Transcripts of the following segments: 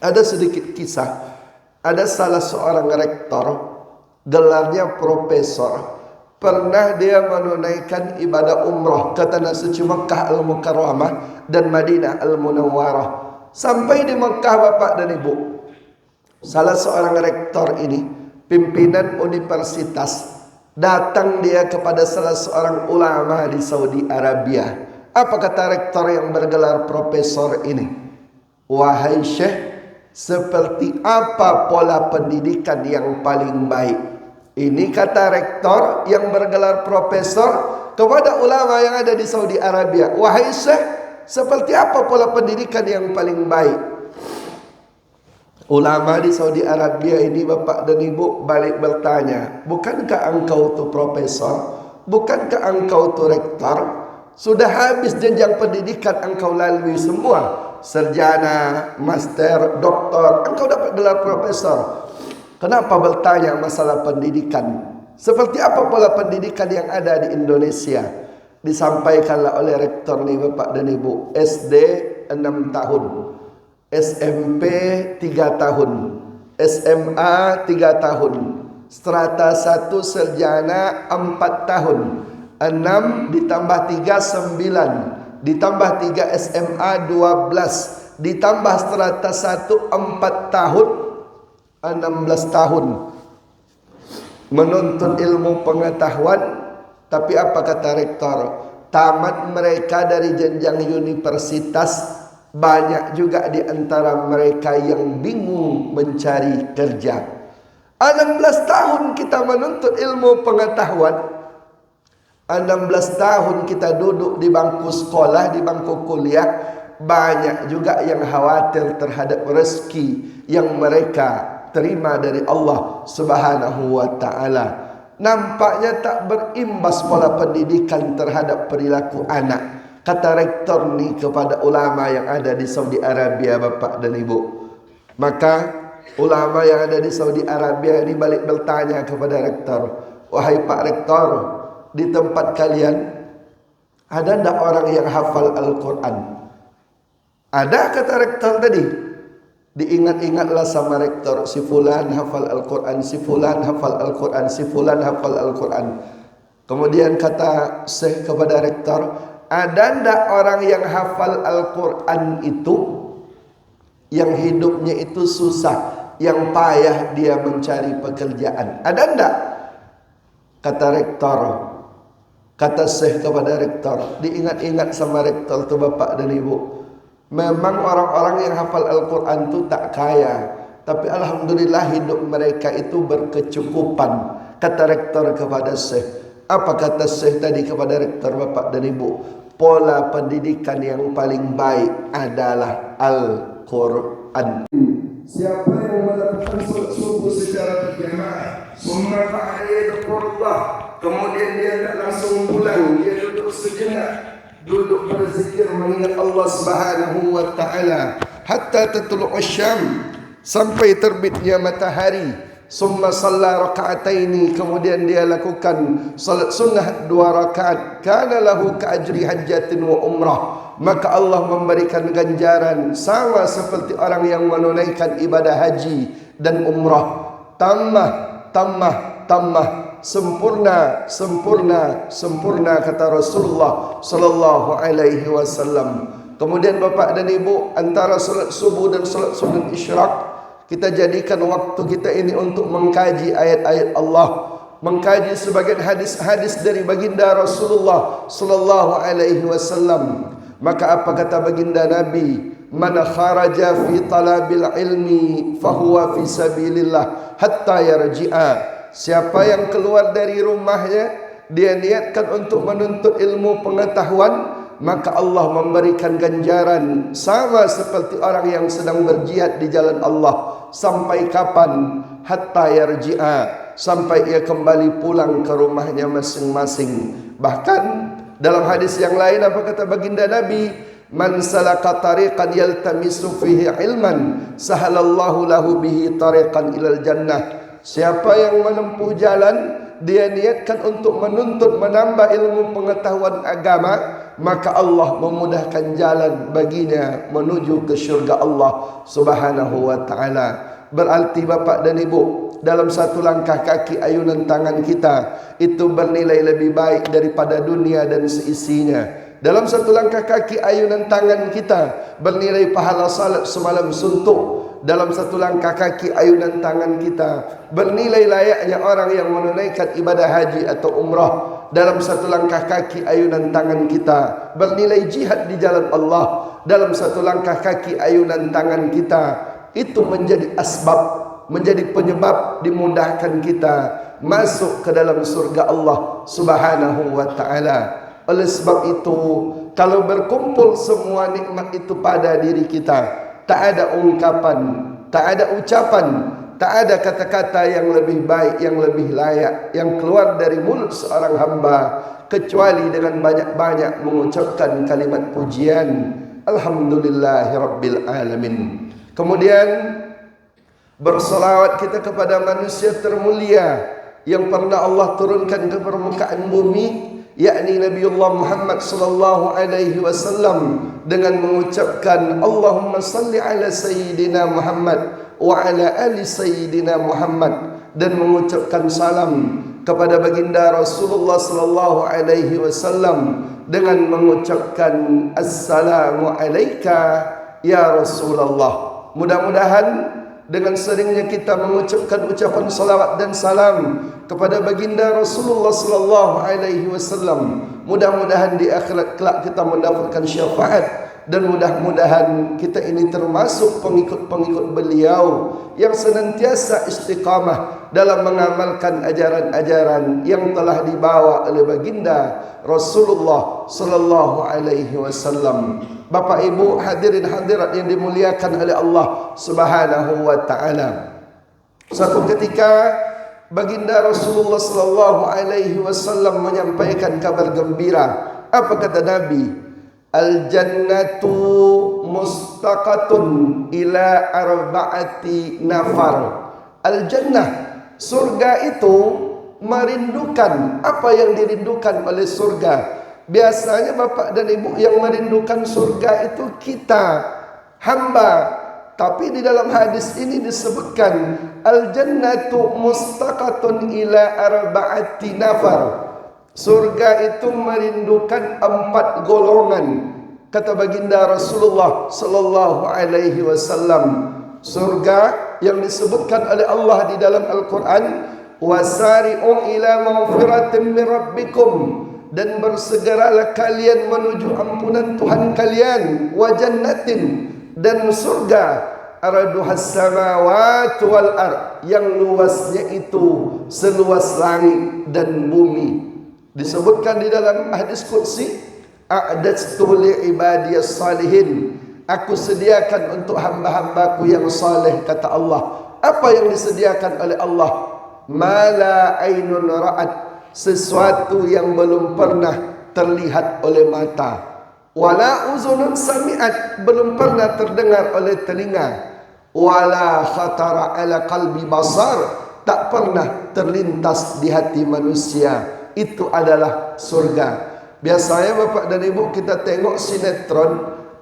Ada sedikit kisah. Ada salah seorang rektor, gelarnya profesor. Pernah dia menunaikan ibadah umrah ke tanah suci Mekah Al-Mukarramah dan Madinah Al-Munawwarah. Sampai di Mekah Bapak dan Ibu, salah seorang rektor ini, pimpinan universitas, datang dia kepada salah seorang ulama di Saudi Arabia. Apa kata rektor yang bergelar profesor ini? Wahai Syekh, seperti apa pola pendidikan yang paling baik? Ini kata rektor yang bergelar profesor kepada ulama yang ada di Saudi Arabia. Wahai Syekh, seperti apa pola pendidikan yang paling baik? Ulama di Saudi Arabia ini Bapak dan Ibu balik bertanya, bukankah engkau tu profesor? Bukankah engkau tu rektor? Sudah habis jenjang pendidikan engkau lalui semua, sarjana, master, doktor, engkau dapat gelar profesor. Kenapa bertanya masalah pendidikan? Seperti apa pola pendidikan yang ada di Indonesia? Disampaikanlah oleh rektor nih Bapak dan Ibu. SD 6 tahun, SMP 3 tahun, SMA 3 tahun, strata 1 sarjana 4 tahun, 6 ditambah 3 9, ditambah 3 SMA 12, ditambah strata 1 4 tahun, 16 tahun menuntut ilmu pengetahuan. Tapi apa kata rektor? Tamat mereka dari jenjang universitas, banyak juga di antara mereka yang bingung mencari kerja. 16 tahun kita menuntut ilmu pengetahuan, 16 tahun kita duduk di bangku sekolah, di bangku kuliah. Banyak juga yang khawatir terhadap rezeki yang mereka terima dari Allah Subhanahu wa ta'ala. Nampaknya tak berimbas pola pendidikan terhadap perilaku anak. Kata rektor ni kepada ulama yang ada di Saudi Arabia Bapak dan Ibu. Maka ulama yang ada di Saudi Arabia ini balik bertanya kepada rektor, wahai Pak Rektor, di tempat kalian ada tak orang yang hafal Al-Quran? Ada, kata rektor tadi. Diingat-ingatlah sama rektor, si fulan hafal Al-Quran, si fulan hafal Al-Quran, si fulan hafal Al-Quran. Kemudian kata Syekh kepada rektor, ada ndak orang yang hafal Al-Quran itu yang hidupnya itu susah, yang payah dia mencari pekerjaan? Ada ndak? Kata rektor, kata Syekh kepada rektor, diingat-ingat sama rektor tu Bapak dan Ibu. Memang orang-orang yang hafal Al-Quran itu tak kaya, tapi alhamdulillah hidup mereka itu berkecukupan. Kata rektor kepada Syekh. Apa kata Syekh tadi kepada rektor Bapak dan Ibu? Pola pendidikan yang paling baik adalah Al-Quran. Siapa yang melakukan solat subuh secara berjamaah, summa fa'aliyadkurullah, kemudian dia tak langsung pulang, dia duduk sejenak, duduk berzikir mengingat Allah Subhanahu wa ta'ala hatta tatlu'u syam, sampai terbitnya matahari. Summa shalla raka'ataini, kemudian dia lakukan salat sunnah 2 rakaat. Kana lahu ka'ajri hajjatin wa umrah, maka Allah memberikan ganjaran sama seperti orang yang menunaikan ibadah haji dan umrah. Tambah, sempurna, kata Rasulullah sallallahu alaihi wasallam. Kemudian Bapak dan Ibu, antara salat subuh dan salat sunat isyraq, kita jadikan waktu kita ini untuk mengkaji ayat-ayat Allah, mengkaji sebagian hadis-hadis dari baginda Rasulullah sallallahu alaihi wasallam. Maka apa kata baginda Nabi? Man kharaja fi talabil ilmi fahuwa fi sabilillah hatta yarji'a. Siapa yang keluar dari rumahnya, dia niatkan untuk menuntut ilmu pengetahuan, maka Allah memberikan ganjaran sama seperti orang yang sedang berjihad di jalan Allah. Sampai kapan? Hatta yarji'a, sampai ia kembali pulang ke rumahnya masing-masing. Bahkan dalam hadis yang lain apa kata baginda Nabi? Man salaka tariqan yaltamisu fihi ilman sahalallahu lahu bihi tariqan ilal jannah. Siapa yang menempuh jalan, dia niatkan untuk menuntut menambah ilmu pengetahuan agama, maka Allah memudahkan jalan baginya menuju ke syurga Allah Subhanahu wa taala. Berarti Bapak dan Ibu, dalam satu langkah kaki ayunan tangan kita itu bernilai lebih baik daripada dunia dan seisinya. Dalam satu langkah kaki ayunan tangan kita bernilai pahala salat semalam suntuk. Dalam satu langkah kaki ayunan tangan kita bernilai layaknya orang yang menunaikan ibadah haji atau umrah. Dalam satu langkah kaki ayunan tangan kita bernilai jihad di jalan Allah. Dalam satu langkah kaki ayunan tangan kita itu menjadi asbab, menjadi penyebab dimudahkan kita masuk ke dalam surga Allah Subhanahu wa taala. Oleh sebab itu, kalau berkumpul semua nikmat itu pada diri kita, tak ada ungkapan, tak ada ucapan, tak ada kata-kata yang lebih baik, yang lebih layak yang keluar dari mulut seorang hamba kecuali dengan banyak-banyak mengucapkan kalimat pujian Alhamdulillahirabbil alamin. Kemudian bersolawat kita kepada manusia termulia yang pernah Allah turunkan ke permukaan bumi, yakni Nabiullah Muhammad sallallahu alaihi wasallam, dengan mengucapkan Allahumma salli ala sayyidina Muhammad wa ala ali sayyidina Muhammad, dan mengucapkan salam kepada baginda Rasulullah sallallahu alaihi wasallam dengan mengucapkan assalamu alayka ya Rasulullah. Mudah-mudahan dengan seringnya kita mengucapkan ucapan salawat dan salam kepada baginda Rasulullah sallallahu alaihi wasallam, mudah-mudahan di akhirat kelak kita mendapatkan syafaat, dan mudah-mudahan kita ini termasuk pengikut-pengikut beliau yang senantiasa istiqamah dalam mengamalkan ajaran-ajaran yang telah dibawa oleh baginda Rasulullah sallallahu alaihi wasallam. Bapak Ibu hadirin hadirat yang dimuliakan oleh Allah Subhanahu wa taala. Suatu ketika baginda Rasulullah sallallahu alaihi wasallam menyampaikan kabar gembira. Apa kata Nabi? Al-jannatu mustaqatun ila arba'ati nafar. Al-jannah, surga itu merindukan apa yang dirindukan oleh surga. Biasanya Bapak dan Ibu yang merindukan surga itu kita, hamba. Tapi di dalam hadis ini disebutkan al-jannatu mustaqatun ila arba'ati nafar. Surga itu merindukan 4 golongan. Kata baginda Rasulullah sallallahu alaihi wasallam, surga yang disebutkan oleh Allah di dalam Al-Qur'an, wasari'u ila maghfiratin min rabbikum, dan bersegeralah kalian menuju ampunan Tuhan kalian, wa jannatin, dan surga araduhas samawati wal ard, yang luasnya itu seluas langit dan bumi. Disebutkan di dalam hadis qudsi, a'dadtu li ibadiyas salihin, aku sediakan untuk hamba-hambaku yang saleh, kata Allah. Apa yang disediakan oleh Allah? Mala ainun ra'at, sesuatu yang belum pernah terlihat oleh mata, wala uzunun sami'at, belum pernah terdengar oleh telinga, wala khatara ala qalbi basar, tak pernah terlintas di hati manusia. Itu adalah surga. Biasanya Bapak dan Ibu kita tengok sinetron,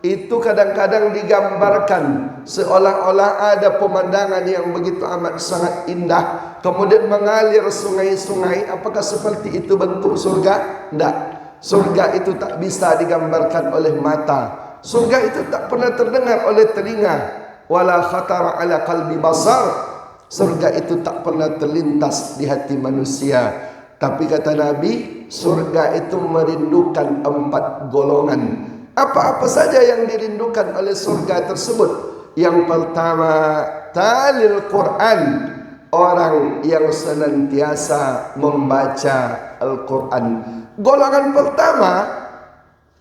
itu kadang-kadang digambarkan seolah-olah ada pemandangan yang begitu amat sangat indah, kemudian mengalir sungai-sungai. Apakah seperti itu bentuk surga? Tidak. Surga itu tak bisa digambarkan oleh mata. Surga itu tak pernah terdengar oleh telinga. Wala khatara ala qalbi basar. Surga itu tak pernah terlintas di hati manusia. Tapi kata Nabi, surga itu merindukan 4 golongan. Apa-apa saja yang dirindukan oleh surga tersebut? Yang pertama, talil Quran, orang yang senantiasa membaca Al-Quran. Golongan pertama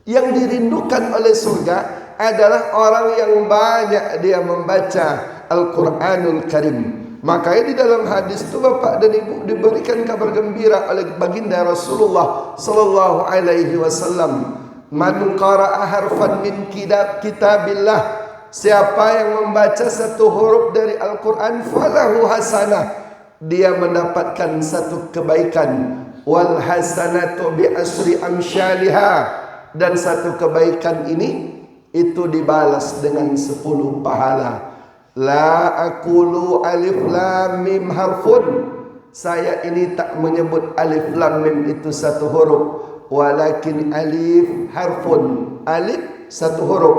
yang dirindukan oleh surga adalah orang yang banyak dia membaca Al-Quranul Karim. Makanya di dalam hadis itu Bapak dan Ibu diberikan kabar gembira oleh baginda Rasulullah sallallahu alaihi wasallam, man qara'a harfan min kitabillah, siapa yang membaca satu huruf dari Al-Quran, falahu hasanah, dia mendapatkan satu kebaikan, wal hasanatu bi asri amsyaliha, dan satu kebaikan ini itu dibalas dengan 10 pahala. La aqulu alif lam mim harfun. Saya ini tak menyebut alif lam mim itu satu huruf, walakin alif harfun. Alif satu huruf,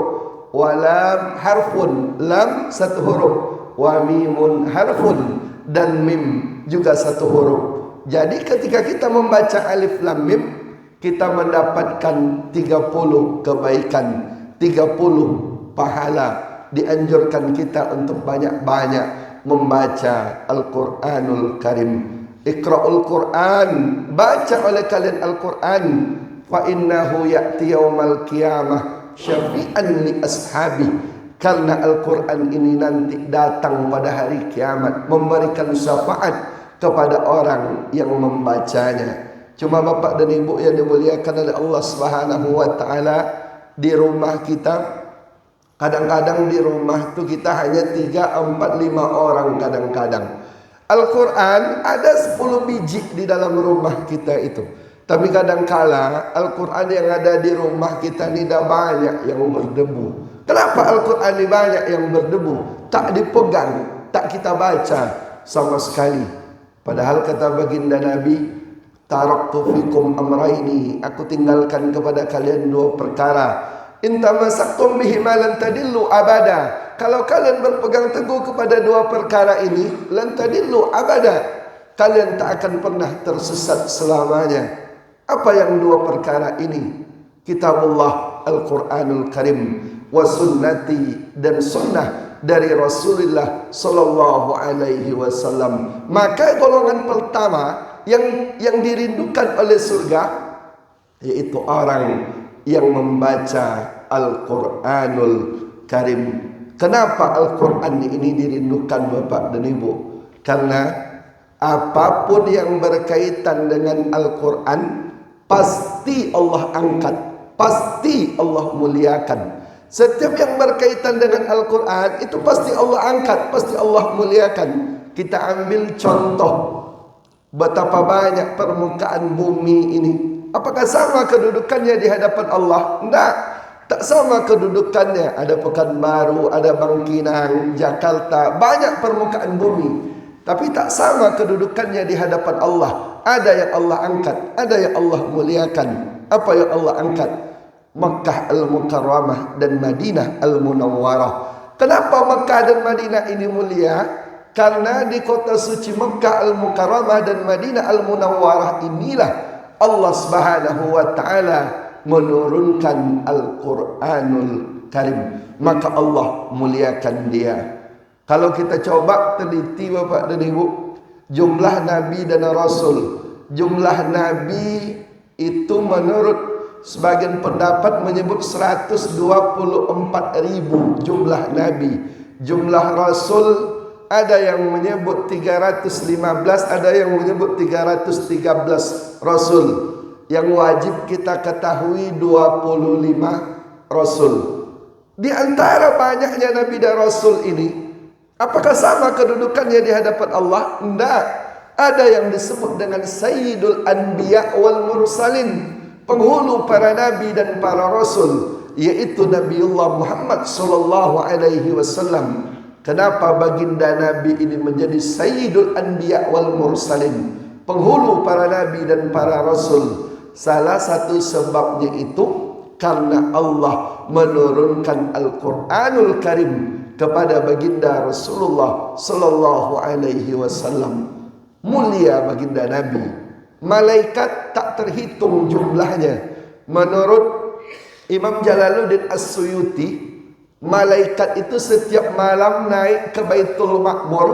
wa lam harfun. Lam satu huruf, wa mimun harfun. Dan mim juga satu huruf. Jadi ketika kita membaca alif lam mim, kita mendapatkan 30 kebaikan, 30 pahala. Dianjurkan kita untuk banyak-banyak membaca Al-Quranul Karim. Iqra'ul Quran, baca oleh kalian Al-Quran. Fa innahu ya'ti yawmal qiyamah syafi'an li ashabi. Karena Al-Quran ini nanti datang pada hari kiamat, memberikan syafaat kepada orang yang membacanya. Cuma bapak dan ibu yang dimuliakan oleh Allah Subhanahu wa taala, di rumah kita kadang-kadang di rumah itu kita hanya 3, 4, 5 orang kadang-kadang. Al-Quran ada 10 biji di dalam rumah kita itu. Tapi kadang-kala Al-Quran yang ada di rumah kita tidak banyak yang berdebu. Kenapa Al-Quran ini banyak yang berdebu? Tak dipegang, tak kita baca sama sekali. Padahal kata baginda Nabi, taraktu fikum amraini, aku tinggalkan kepada kalian 2 perkara. In tamassaktum bihima lan tadillu abada. Kalau kalian berpegang teguh kepada 2 perkara ini, lan tadillu abada, kalian tak akan pernah tersesat selamanya. Apa yang 2 perkara ini? Kitabullah Al-Quranul Karim, wa sunnati, dan sunnah dari Rasulullah sallallahu alaihi wasallam. Maka golongan pertama yang dirindukan oleh surga yaitu orang yang membaca Al-Quranul Karim. Kenapa Al-Quran ini dirindukan bapak dan ibu? Karena apapun yang berkaitan dengan Al-Quran pasti Allah angkat, pasti Allah muliakan. Setiap yang berkaitan dengan Al-Quran itu pasti Allah angkat, pasti Allah muliakan. Kita ambil contoh betapa banyak permukaan bumi ini. Apakah sama kedudukannya di hadapan Allah? Tidak, tak sama kedudukannya. Ada Pekanbaru, ada Bangkinang, Jakarta, banyak permukaan bumi. Tapi tak sama kedudukannya di hadapan Allah. Ada yang Allah angkat, ada yang Allah muliakan. Apa yang Allah angkat? Makkah Al-Mukarramah dan Madinah Al-Munawwarah. Kenapa Makkah dan Madinah ini mulia? Karena di kota suci Makkah Al-Mukarramah dan Madinah Al-Munawwarah inilah Allah Subhanahu wa taala menurunkan Al-Quranul Karim. Maka Allah muliakan dia. Kalau kita coba teliti bapak dan ibu, jumlah nabi dan rasul, jumlah nabi itu menurut sebagian pendapat menyebut 124.000 jumlah nabi. Jumlah rasul ada yang menyebut 315, ada yang menyebut 313 rasul. Yang wajib kita ketahui 25 rasul. Di antara banyaknya nabi dan rasul ini, apakah sama kedudukannya di hadapan Allah? Tidak. Ada yang disebut dengan Sayyidul Anbiya wal Mursalin, penghulu para nabi dan para rasul, yaitu Nabiullah Muhammad sallallahu alaihi wasallam. Kenapa baginda Nabi ini menjadi Sayyidul Anbiya wal Mursalin, penghulu para nabi dan para rasul? Salah satu sebabnya itu karena Allah menurunkan Al-Quranul Karim kepada baginda Rasulullah sallallahu alaihi wasallam. Mulia baginda Nabi. Malaikat tak terhitung jumlahnya. Menurut Imam Jalaluddin As-Suyuti, malaikat itu setiap malam naik ke Baitul Ma'mur.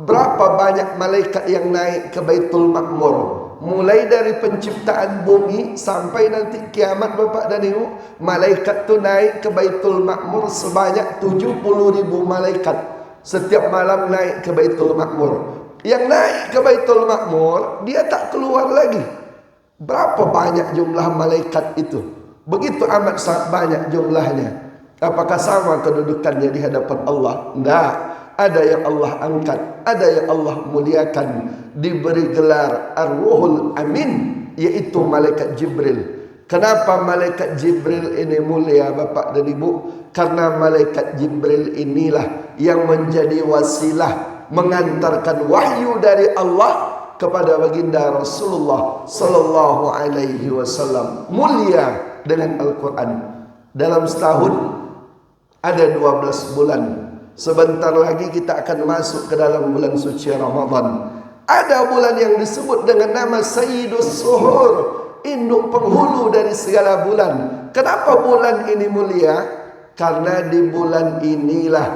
Berapa banyak malaikat yang naik ke Baitul Ma'mur? Mulai dari penciptaan bumi sampai nanti kiamat bapak dan ibu, malaikat tu naik ke Baitul Ma'mur sebanyak 70.000 malaikat. Setiap malam naik ke Baitul Ma'mur. Yang naik ke Baitul Ma'mur, dia tak keluar lagi. Berapa banyak jumlah malaikat itu? Begitu amat sangat banyak jumlahnya. Apakah sama kedudukannya di hadapan Allah? Tidak. Ada yang Allah angkat, ada yang Allah muliakan, diberi gelar Ar-Ruhul Amin, yaitu malaikat Jibril. Kenapa malaikat Jibril ini mulia Bapak dan Ibu? Karena malaikat Jibril inilah yang menjadi wasilah mengantarkan wahyu dari Allah kepada baginda Rasulullah sallallahu alaihi wasallam. Mulia dengan Al-Quran. Dalam setahun ada 12 bulan. Sebentar lagi kita akan masuk ke dalam bulan suci Ramadan. Ada bulan yang disebut dengan nama Sayyidus Suhur, induk penghulu dari segala bulan. Kenapa bulan ini mulia? Karena di bulan inilah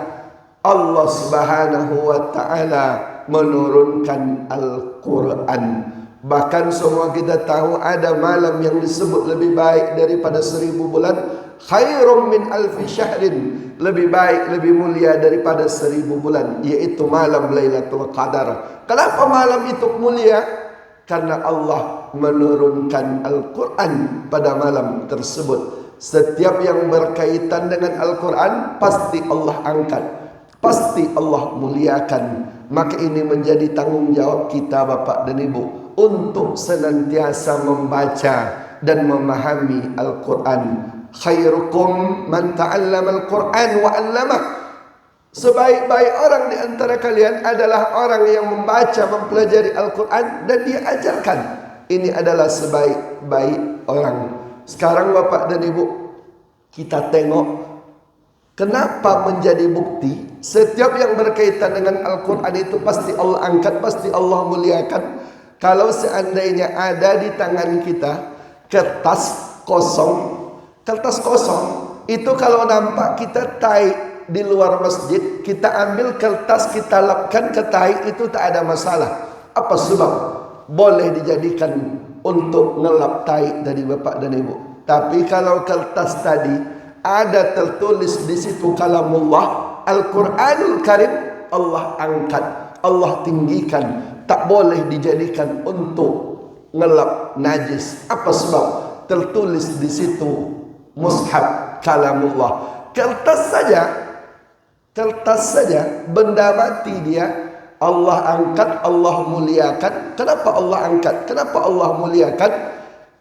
Allah Subhanahu wa taala menurunkan Al-Quran. Bahkan semua kita tahu ada malam yang disebut lebih baik daripada 1000 bulan. Khairum min alfi syahrin, lebih baik, lebih mulia daripada 1000 bulan, yaitu malam Lailatul Qadar. Kenapa malam itu mulia? Karena Allah menurunkan Al-Quran pada malam tersebut. Setiap yang berkaitan dengan Al-Quran pasti Allah angkat, pasti Allah muliakan. Maka ini menjadi tanggung jawab kita Bapak dan Ibu untuk senantiasa membaca dan memahami Al-Quran. Khairukum man ta'allama al-Quran wa 'allamah. Sebaik-baik orang di antara kalian adalah orang yang membaca, mempelajari Al-Quran dan dia ajarkan. Ini adalah sebaik-baik orang. Sekarang Bapak dan Ibu, kita tengok kenapa menjadi bukti setiap yang berkaitan dengan Al-Quran itu pasti Allah angkat, pasti Allah muliakan. Kalau seandainya ada di tangan kita kertas kosong itu kalau nampak kita taik di luar masjid, kita ambil kertas, kita lapkan ke taik, itu tak ada masalah. Apa sebab? Boleh dijadikan untuk ngelap taik dari Bapak dan Ibu. Tapi kalau kertas tadi ada tertulis di situ kalamullah, Al-Quranul Karim, Allah angkat, Allah tinggikan, tak boleh dijadikan untuk ngelap najis. Apa sebab? Tertulis di situ mushaf kalamullah. Kertas saja, benda mati dia, Allah angkat, Allah muliakan. Kenapa Allah angkat? Kenapa Allah muliakan?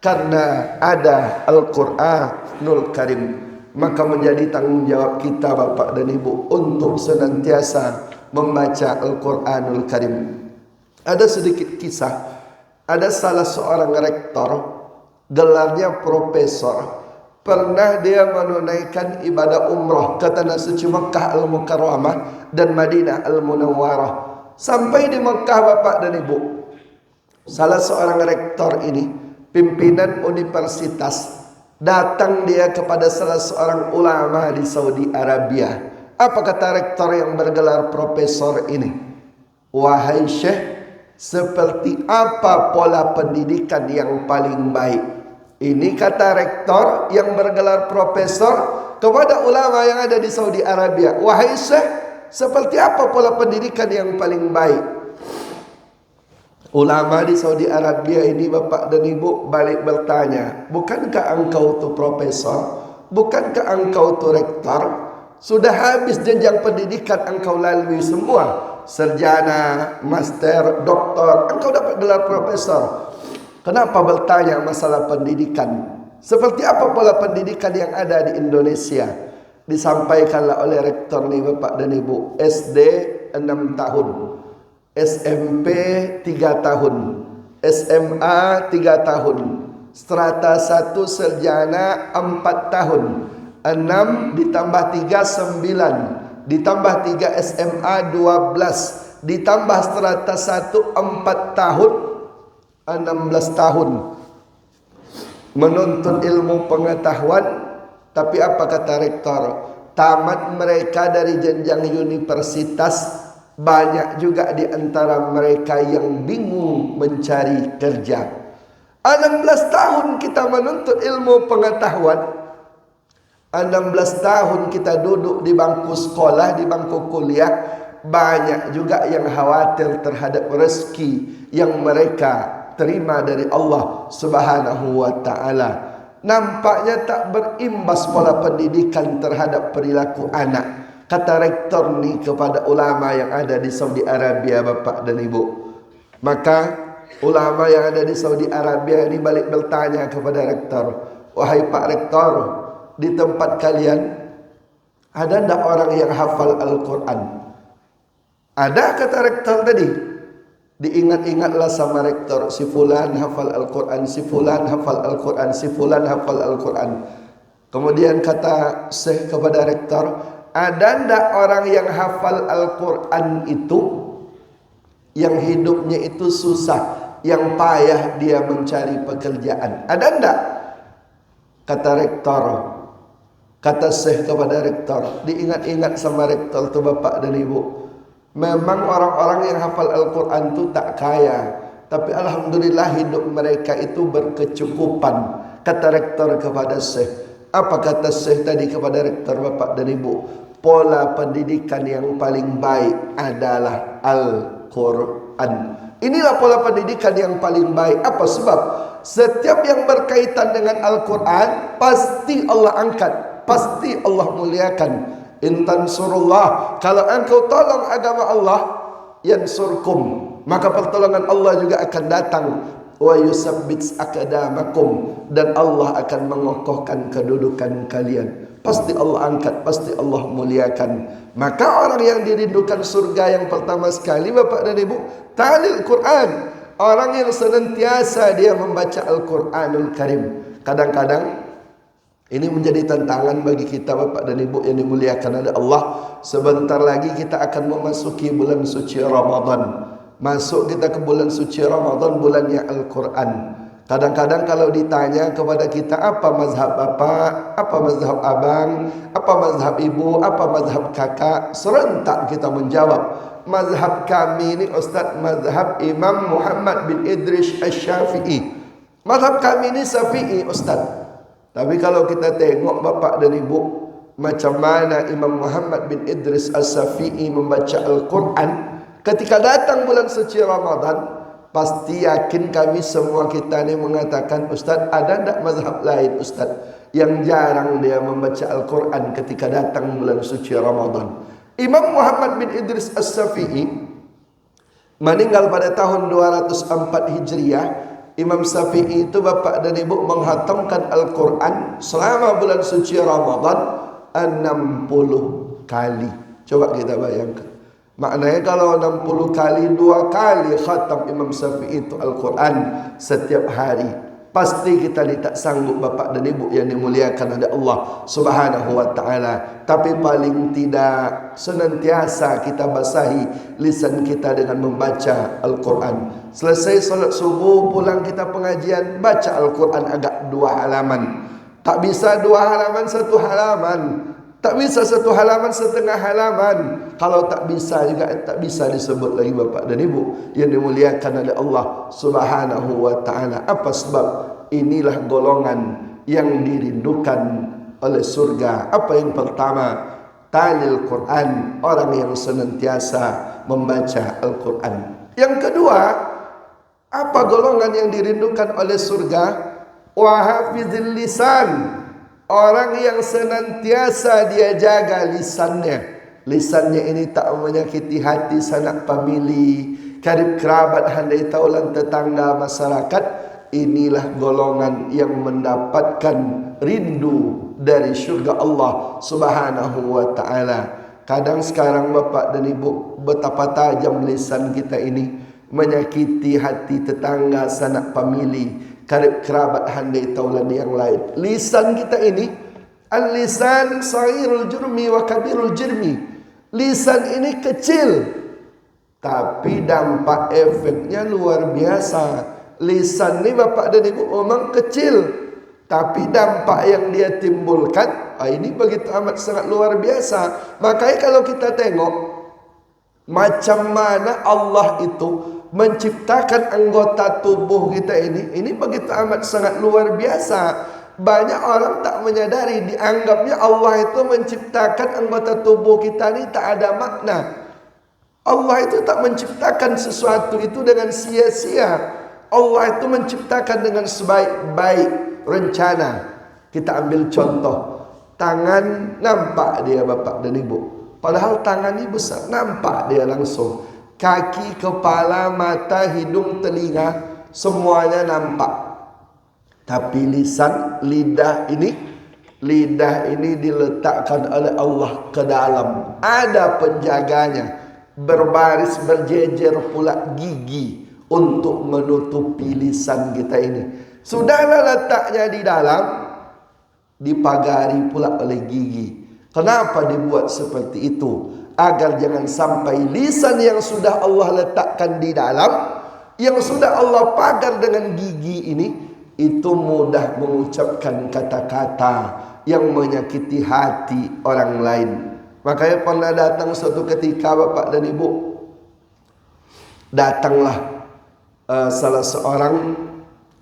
Karena ada Al-Quranul Karim. Maka menjadi tanggung jawab kita Bapak dan Ibu untuk senantiasa membaca Al-Quranul Karim. Ada sedikit kisah. Ada salah seorang rektor, gelarnya profesor. Pernah dia menunaikan ibadah umrah ke tanah suci Mekah Al-Mukarramah dan Madinah Al-Munawwarah. Sampai di Mekah Bapak dan Ibu, salah seorang rektor ini, pimpinan universitas, datang dia kepada salah seorang ulama di Saudi Arabia. Apa kata rektor yang bergelar profesor ini? Wahai Syekh, seperti apa pola pendidikan yang paling baik? Ini kata rektor yang bergelar profesor kepada ulama yang ada di Saudi Arabia. Wahai Syekh, seperti apa pola pendidikan yang paling baik? Ulama di Saudi Arabia ini Bapak dan Ibu balik bertanya, bukankah engkau tu profesor? Bukankah engkau tu rektor? Sudah habis jenjang pendidikan engkau lalui semua. Sarjana, master, doktor, engkau dapat gelar profesor. Kenapa bertanya masalah pendidikan? Seperti apa pola pendidikan yang ada di Indonesia? Disampaikanlah oleh rektor nih Bapak dan Ibu. SD 6 tahun, SMP 3 tahun, SMA 3 tahun, strata 1 sarjana 4 tahun, 6 ditambah 3 9, ditambah 3 SMA 12, ditambah strata 1 4 tahun, 16 tahun menuntut ilmu pengetahuan. Tapi apa kata rektor? Tamat mereka dari jenjang universitas, banyak juga di antara mereka yang bingung mencari kerja. 16 tahun kita menuntut ilmu pengetahuan, 16 tahun kita duduk di bangku sekolah, di bangku kuliah, banyak juga yang khawatir terhadap rezeki yang mereka terima dari Allah Subhanahu wa ta'ala. Nampaknya tak berimbas pola pendidikan terhadap perilaku anak. Kata rektor ni kepada ulama yang ada di Saudi Arabia Bapak dan Ibu. Maka ulama yang ada di Saudi Arabia ini balik bertanya kepada rektor, Wahai Pak Rektor, di tempat kalian ada ndak orang yang hafal Al-Quran? Ada, kata rektor tadi. Diingat-ingatlah sama rektor, si fulan hafal Al-Quran, si fulan hafal Al-Quran, si fulan hafal Al-Quran. Kemudian kata Syekh kepada rektor, ada ndak orang yang hafal Al-Quran itu yang hidupnya itu susah, yang payah dia mencari pekerjaan? Ada ndak? Kata rektor, kata Syekh kepada rektor, diingat-ingat sama rektor tu bapak dan ibu. Memang orang-orang yang hafal Al-Quran itu tak kaya, tapi alhamdulillah hidup mereka itu berkecukupan. Kata rektor kepada Syekh. Apa kata Syekh tadi kepada rektor bapak dan ibu? Pola pendidikan yang paling baik adalah Al-Quran. Inilah pola pendidikan yang paling baik. Apa sebab? Setiap yang berkaitan dengan Al-Quran pasti Allah angkat, pasti Allah muliakan. Intan surullah, kalau engkau tolong agama Allah, yansurkum, maka pertolongan Allah juga akan datang. Wa yusabbits akadamakum, dan Allah akan mengokohkan kedudukan kalian. Pasti Allah angkat, pasti Allah muliakan. Maka orang yang dirindukan surga yang pertama sekali bapak dan ibu, ta'lil Quran. Orang yang senantiasa dia membaca Al-Quranul Karim. Kadang-kadang ini menjadi tantangan bagi kita bapak dan ibu yang dimuliakan oleh Allah. Sebentar lagi kita akan memasuki bulan suci Ramadan. Masuk kita ke bulan suci Ramadan, bulannya Al-Quran. Kadang-kadang kalau ditanya kepada kita, apa mazhab bapak, apa mazhab abang, apa mazhab ibu, apa mazhab kakak, serentak kita menjawab, mazhab kami ini Ustaz, mazhab Imam Muhammad bin Idris Asy-Syafi'i. Mazhab kami ini Syafi'i Ustaz. Tapi kalau kita tengok bapak dan ibu, macam mana Imam Muhammad bin Idris As-Syafi'i membaca Al-Quran, ketika datang bulan suci Ramadan, pasti yakin kami semua kita ni mengatakan, Ustaz, ada tak mazhab lain Ustaz yang jarang dia membaca Al-Quran ketika datang bulan suci Ramadan? Imam Muhammad bin Idris As-Syafi'i meninggal pada tahun 204 Hijriah. Imam Syafi'i itu bapak dan ibu menghatamkan Al-Quran selama bulan suci Ramadan 60 kali. Coba kita bayangkan. Maknanya kalau 60 kali, 2 kali khatam Imam Syafi'i itu Al-Quran setiap hari. Pasti kita tak sanggup bapak dan ibu yang dimuliakan oleh Allah Subhanahu wa ta'ala. Tapi paling tidak senantiasa kita basahi lisan kita dengan membaca Al-Quran. Selesai solat subuh, pulang kita pengajian, baca Al-Quran agak 2 halaman. Tak bisa 2 halaman, 1 halaman. Tak bisa 1 halaman, setengah halaman. Kalau tak bisa juga tak bisa disebut lagi bapak dan ibu yang dimuliakan oleh Allah Subhanahu wa ta'ala. Apa sebab? Inilah golongan yang dirindukan oleh surga. Apa yang pertama? Ta'lil Quran, orang yang senantiasa membaca Al-Quran. Yang kedua, apa golongan yang dirindukan oleh surga? Wa hafizil lisan, orang yang senantiasa dia jaga lisannya. Lisannya ini tak menyakiti hati sanak famili, karib kerabat, handai taulan tetangga, masyarakat. Inilah golongan yang mendapatkan rindu dari syurga Allah Subhanahu wa ta'ala. Kadang sekarang bapak dan ibu, betapa tajam lisan kita ini, menyakiti hati tetangga, sanak famili, karib kerabat, handai taulan yang lain. Lisan kita ini, al-lisan saghirul jurmi wa kabirul jirmi. Lisan ini kecil, tapi dampak efeknya luar biasa. Lisan ini bapak dan ibu memang kecil, tapi dampak yang dia timbulkan, ini begitu amat sangat luar biasa. Makanya kalau kita tengok macam mana Allah itu menciptakan anggota tubuh kita ini begitu amat sangat luar biasa. Banyak orang tak menyadari, dianggapnya Allah itu menciptakan anggota tubuh kita ini tak ada makna. Allah itu tak menciptakan sesuatu itu dengan sia-sia. Allah itu menciptakan dengan sebaik-baik rencana. Kita ambil contoh, tangan nampak dia bapak dan ibu, padahal tangan ini besar, nampak dia langsung. Kaki, kepala, mata, hidung, telinga, semuanya nampak. Tapi lidah ini diletakkan oleh Allah ke dalam. Ada penjaganya. Berbaris berjejer pula gigi untuk menutupi lisan kita ini. Sudahlah letaknya di dalam, dipagari pula oleh gigi. Kenapa dibuat seperti itu? Agar jangan sampai lisan yang sudah Allah letakkan di dalam, yang sudah Allah pagar dengan gigi ini, itu mudah mengucapkan kata-kata yang menyakiti hati orang lain. Makanya pernah datang suatu ketika Bapak dan Ibu, datanglah salah seorang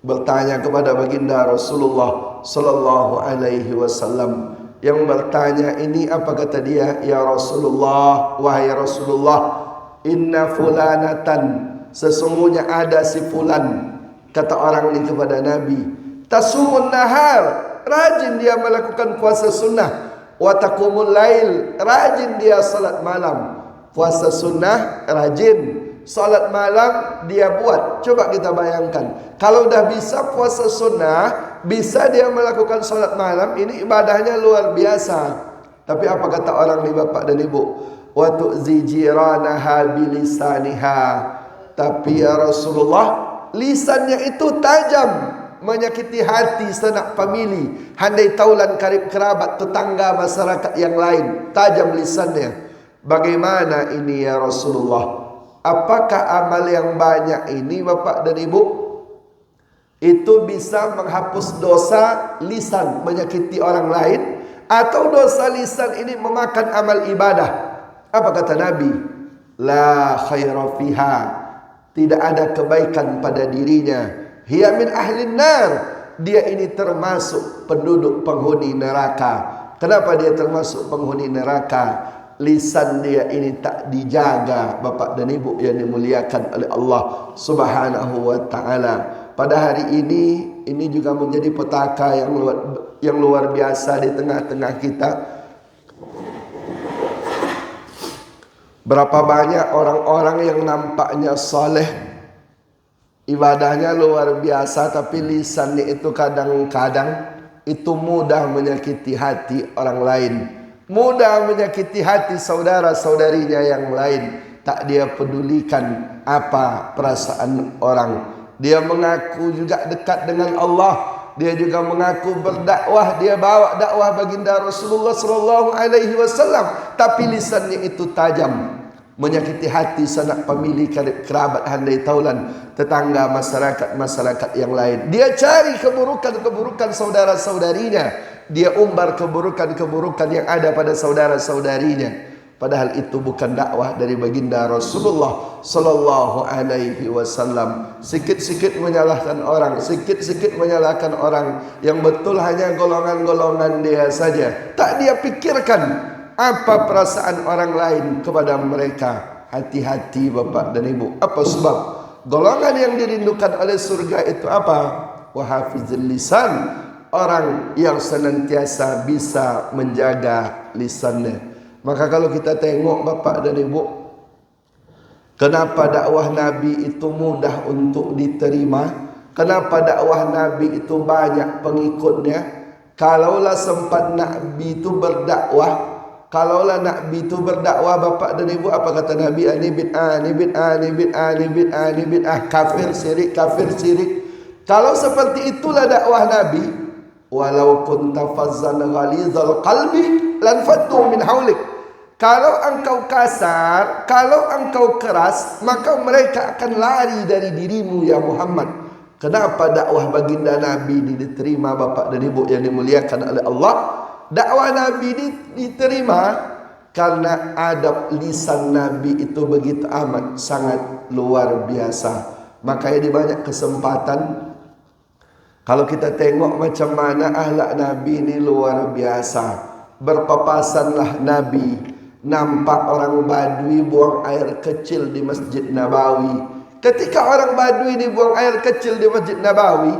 bertanya kepada baginda Rasulullah sallallahu alaihi wasallam. Yang bertanya ini apa kata dia? Ya Rasulullah, wahai Rasulullah, inna fulanatan, sesungguhnya ada si fulan, kata orang ini kepada Nabi, tasumun nahar, rajin dia melakukan puasa sunnah, wa taqumul lail, rajin dia salat malam. Puasa sunnah rajin, salat malam dia buat. Coba kita bayangkan, kalau dah bisa puasa sunnah, bisa dia melakukan salat malam, ini ibadahnya luar biasa. Tapi apa kata orang ni Bapak dan Ibu? Wa tu'zi jiranaha bilisaniha. Tapi ya Rasulullah, lisannya itu tajam, menyakiti hati sanak famili, handai taulan karib kerabat, tetangga, masyarakat yang lain. Tajam lisannya. Bagaimana ini ya Rasulullah? Apakah amal yang banyak ini Bapak dan Ibu itu bisa menghapus dosa lisan menyakiti orang lain, atau dosa lisan ini memakan amal ibadah? Apa kata Nabi? La khaira fiha, tidak ada kebaikan pada dirinya. Hiya min ahlin nar, dia ini termasuk penduduk penghuni neraka. Kenapa dia termasuk penghuni neraka? Lisan dia ini tak dijaga Bapak dan Ibu yang dimuliakan oleh Allah Subhanahu wa taala. Pada hari ini juga menjadi petaka yang luar biasa di tengah-tengah kita. Berapa banyak orang-orang yang nampaknya saleh, ibadahnya luar biasa, tapi lisannya itu kadang-kadang itu mudah menyakiti hati orang lain, mudah menyakiti hati saudara-saudarinya yang lain. Tak dia pedulikan apa perasaan orang. Dia mengaku juga dekat dengan Allah, dia juga mengaku berdakwah, dia bawa dakwah baginda Rasulullah sallallahu alaihi wasallam, tapi lisannya itu tajam, menyakiti hati sanak famili, kerabat, handai taulan, tetangga, masyarakat yang lain. Dia cari keburukan-keburukan saudara-saudarinya, dia umbar keburukan-keburukan yang ada pada saudara-saudarinya. Padahal itu bukan dakwah dari baginda Rasulullah sallallahu alaihi wasallam. Sikit-sikit menyalahkan orang, sikit-sikit menyalahkan orang, yang betul hanya golongan-golongan dia saja. Tak dia pikirkan apa perasaan orang lain kepada mereka. Hati-hati Bapak dan Ibu. Apa sebab? Golongan yang dirindukan oleh surga itu apa? Wa hafizul lisan, orang yang senantiasa bisa menjaga lisannya. Maka kalau kita tengok Bapak dan Ibu, kenapa dakwah Nabi itu mudah untuk diterima? Kenapa dakwah Nabi itu banyak pengikutnya? Kalaulah sempat Nabi itu berdakwah, Bapak dan Ibu, apa kata Nabi? Ani bid'ah, kafir syirik. Kalau seperti itulah dakwah Nabi, walau kunta fazzan ghalizal qalbi lan faddu min haulik. Kalau engkau kasar, kalau engkau keras, maka mereka akan lari dari dirimu ya Muhammad. Kenapa dakwah baginda Nabi diterima Bapak dan Ibu yang dimuliakan oleh Allah? Dakwah Nabi diterima karena adab lisan Nabi itu begitu amat sangat luar biasa. Makanya di banyak kesempatan, kalau kita tengok macam mana akhlak Nabi ini luar biasa. Berpapasanlah Nabi, nampak orang Badui buang air kecil di Masjid Nabawi. Ketika orang Badui ini buang air kecil di Masjid Nabawi,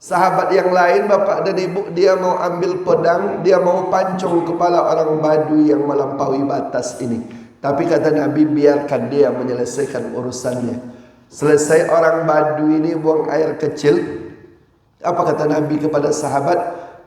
sahabat yang lain Bapak dan Ibu, dia mau ambil pedang, dia mau pancung kepala orang Badui yang melampaui batas ini. Tapi kata Nabi, biarkan dia menyelesaikan urusannya. Selesai orang Badui ini buang air kecil, Apa kata Nabi kepada sahabat?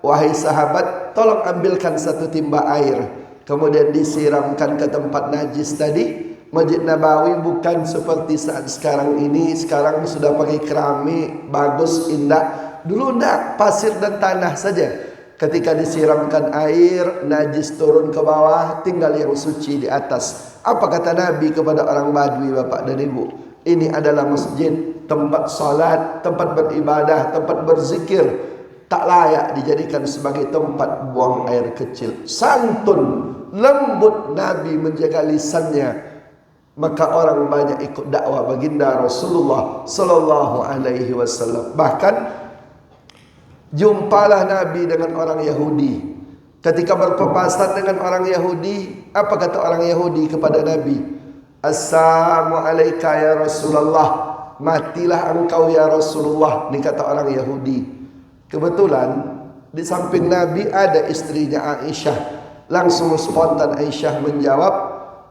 Wahai sahabat, tolong ambilkan satu timba air, kemudian disiramkan ke tempat najis tadi. Masjid Nabawi bukan seperti saat sekarang ini. Sekarang sudah pakai keramik, bagus, indah. Dulu enggak, pasir dan tanah saja. Ketika disiramkan air, najis turun ke bawah, tinggal yang suci di atas. Apa kata Nabi kepada orang Badui, bapak dan ibu? Ini adalah masjid, tempat salat, tempat beribadah, tempat berzikir. Tak layak dijadikan sebagai tempat buang air kecil. Santun, lembut Nabi menjaga lisannya. Maka orang banyak ikut dakwah baginda Rasulullah sallallahu alaihi wasallam. Bahkan jumpalah Nabi dengan orang Yahudi. Ketika berpapasan dengan orang Yahudi, apa kata orang Yahudi kepada Nabi? Assalamualaikum ya Rasulullah. Matilah engkau ya Rasulullah. Ini kata orang Yahudi. Kebetulan di samping Nabi ada istrinya Aisyah. Langsung spontan Aisyah menjawab,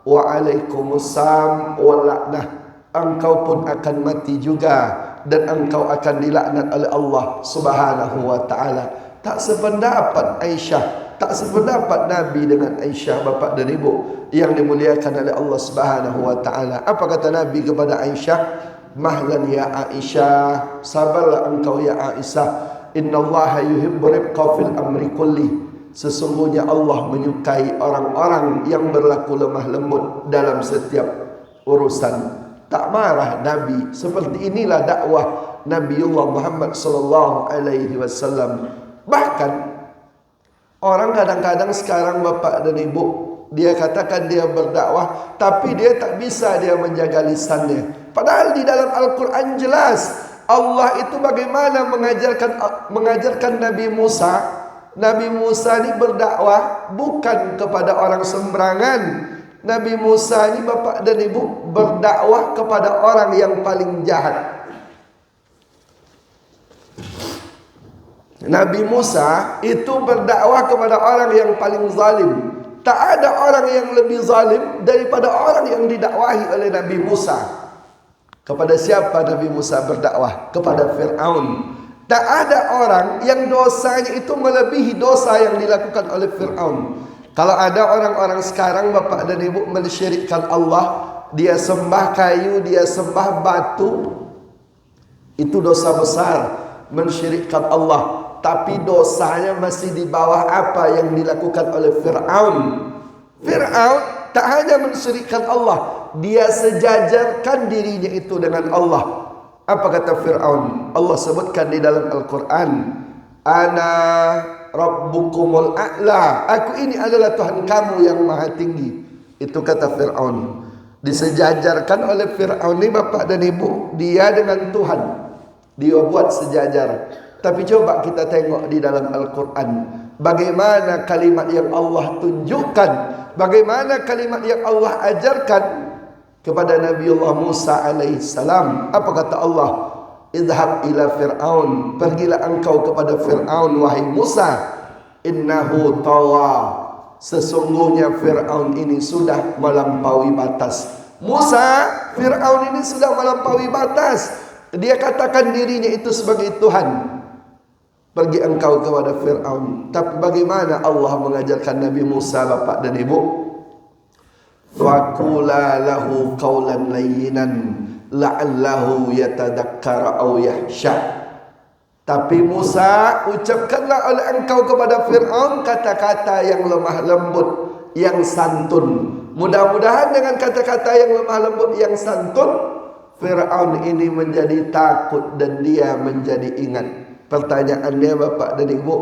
Waalaikumsalam walaknah. Engkau pun akan mati juga, dan engkau akan dilaknat oleh Allah subhanahu wa ta'ala. Tak sependapat Aisyah, tak sependapat Nabi dengan Aisyah, bapak dan ibu yang dimuliakan oleh Allah subhanahu wa ta'ala. Apa kata Nabi kepada Aisyah? Mahlan ya Aisyah, sabarlah engkau ya Aisyah. Inna Allah yuhibbu rifqa fil amri kulli. Sesungguhnya Allah menyukai orang-orang yang berlaku lemah lembut dalam setiap urusan. Tak marah Nabi. Seperti inilah dakwah Nabiullah Muhammad sallallahu alaihi wasallam. Bahkan orang kadang-kadang sekarang bapak dan ibu, dia katakan dia berdakwah, tapi dia tak bisa dia menjaga lisannya. Padahal di dalam Al-Quran jelas Allah itu bagaimana mengajarkan Nabi Musa. Nabi Musa ini berdakwah bukan kepada orang sembarangan. Nabi Musa ini bapak dan ibu berdakwah kepada orang yang paling jahat. Nabi Musa itu berdakwah kepada orang yang paling zalim. Tak ada orang yang lebih zalim daripada orang yang didakwahi oleh Nabi Musa. Kepada siapa Nabi Musa berdakwah? Kepada Fir'aun. Tak ada orang yang dosanya itu melebihi dosa yang dilakukan oleh Fir'aun. Kalau ada orang-orang sekarang bapak dan ibu mensyirikkan Allah, dia sembah kayu, dia sembah batu, itu dosa besar, mensyirikkan Allah. Tapi dosanya masih di bawah apa yang dilakukan oleh Fir'aun. Fir'aun tak hanya mensyirikkan Allah, dia sejajarkan dirinya itu dengan Allah. Apa kata Fir'aun? Allah sebutkan di dalam Al-Quran, Ana Rabbukumul A'la. Aku ini adalah Tuhan kamu yang maha tinggi. Itu kata Fir'aun. Disejajarkan oleh Fir'aun ini bapak dan ibu, dia dengan Tuhan. Dia buat sejajar. Tapi coba kita tengok di dalam Al-Quran, bagaimana kalimat yang Allah tunjukkan, bagaimana kalimat yang Allah ajarkan kepada Nabiullah Musa alaihissalam. Apa kata Allah? Idhab ila Fir'aun. Pergilah engkau kepada Fir'aun, wahai Musa. Innahu tawa. Sesungguhnya Fir'aun ini sudah melampaui batas. Musa, Fir'aun ini sudah melampaui batas. Dia katakan dirinya itu sebagai Tuhan. Pergi engkau kepada Fir'aun. Tapi bagaimana Allah mengajarkan Nabi Musa, bapak dan ibu? Faqula lahu qawlan layyinan la'allahu yatadakkara aw yahsha. Tapi Musa, ucapkanlah oleh engkau kepada Fir'aun kata-kata yang lemah lembut, yang santun. Mudah-mudahan dengan kata-kata yang lemah lembut, yang santun, Fir'aun ini menjadi takut dan dia menjadi ingat. Pertanyaannya bapak dan ibu,